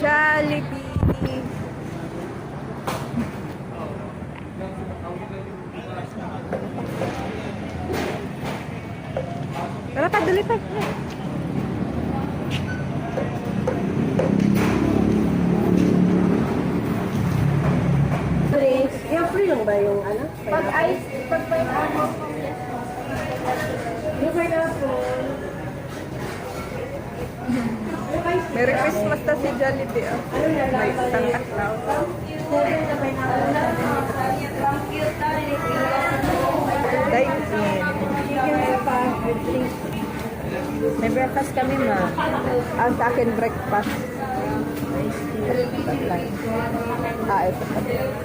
Jollibee. Tara pa, dali pa. Drinks. Yung free lang ba yung ano? Pag ice, pag pineapple. Yung pineapple. Merry Christmas na si Jollibee. Oh. May isang atlaw. 7 na pineapple. Dine in. Chicken pa with drinks. May breakfast kami, ma. Ang sa akin breakfast. Ah, ito.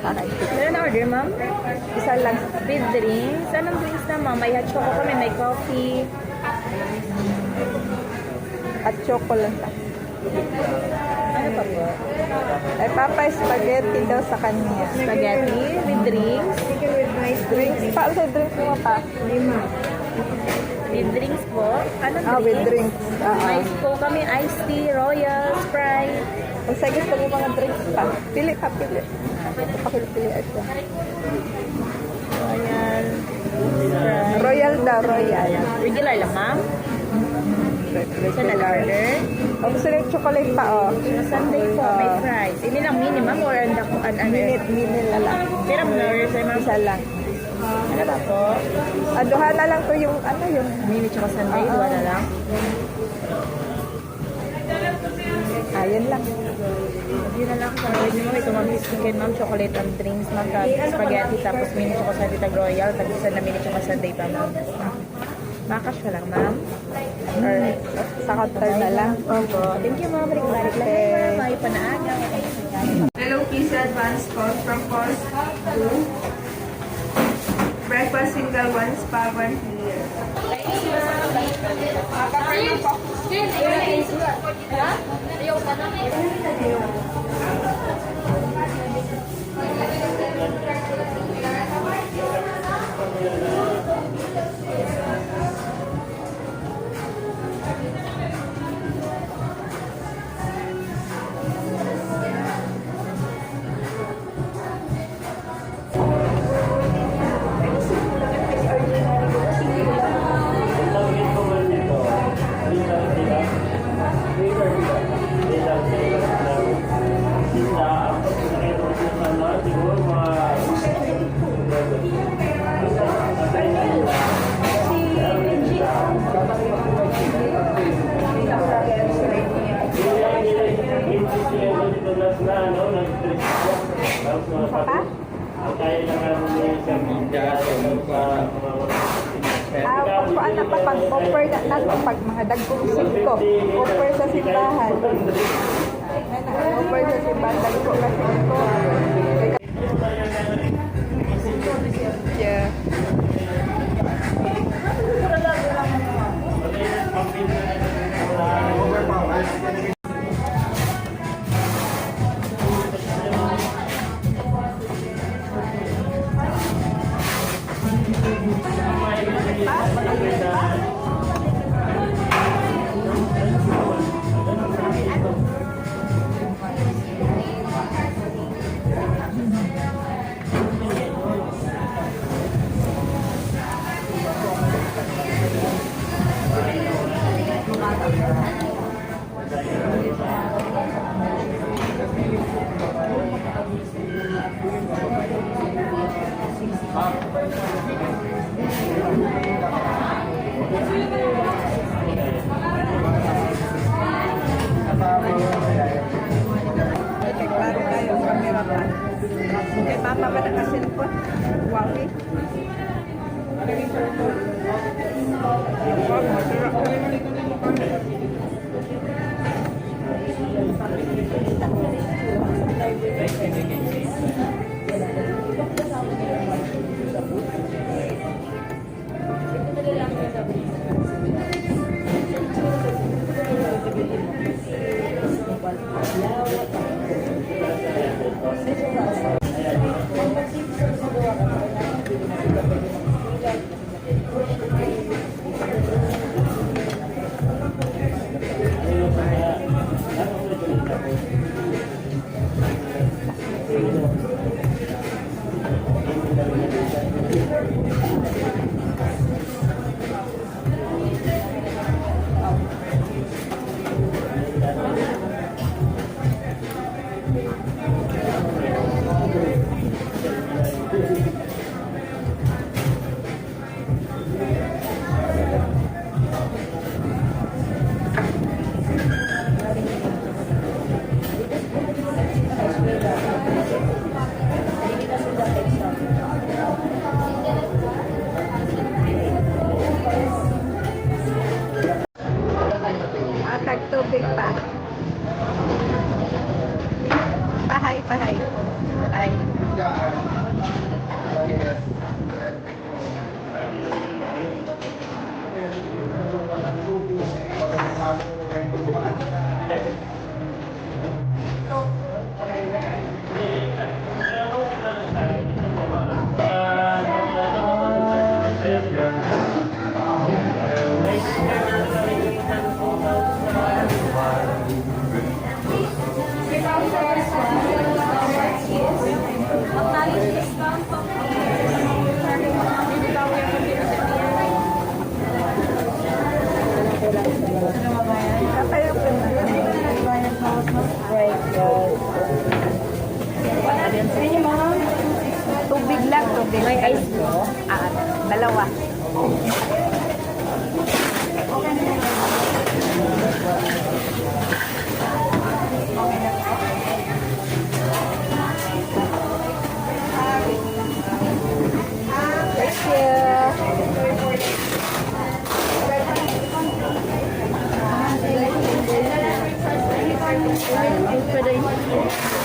Sana ito. Meron na order, ma'am? Isa lang. With drinks. Anong drinks na, ma'am? May hot choco kami, may coffee. At chocolate. Ano pa po? Ay, papa, spaghetti daw sa kanya. Spaghetti with drinks. Chicken with rice. Drinks. Paano sa drinks mo pa? Lima. With drinks po. Anong Ah, with drinks? drinks. Ah, May po kami iced tea, royal, Sprite. Kung sa gusto mo mga drinks pa. Pili pa, pili. Ito pa pili ito. Royal, Sprite. Royal daw, royal. Regular lang, ma'am? Sa na-order. O, gusto na yung chocolate pa, oh. Sa Sunday po, may fries. Ini lang minimum or ano? Minute na lang. Pero mo na-order sa'yo, ma'am? Isa lang. Ano ba po? Aduhan na lang to yung, ano yung, Mini tsaka Sunday, duwa na lang. ayan lang. Yun na lang sa order nyo. Ito, ma'am, is chicken, ma'am, chocolate and drinks, ma'am, spaghetti, tapos mini tsaka Sunday tag royal, tag isa na mini tsaka Sunday pa, ma'am. Makash ka lang, ma'am. Or sa counter na lang. Opo. Thank you, ma'am. Balik-balik lang. Okay. May panaaga. Hello, please advance call from cost to breakfast single one spa one clear. Pagpuan na pa pag-offer na pag mga dagkong singko. Offer sa simbahan. Offer sa simbahan. Dagko ka singko. Yeah. Okay, mama ba nakasilpon? Wawi. Right, Tubig lang, tubig. May ice mo? Ah, dalawa. Thank you. Pwede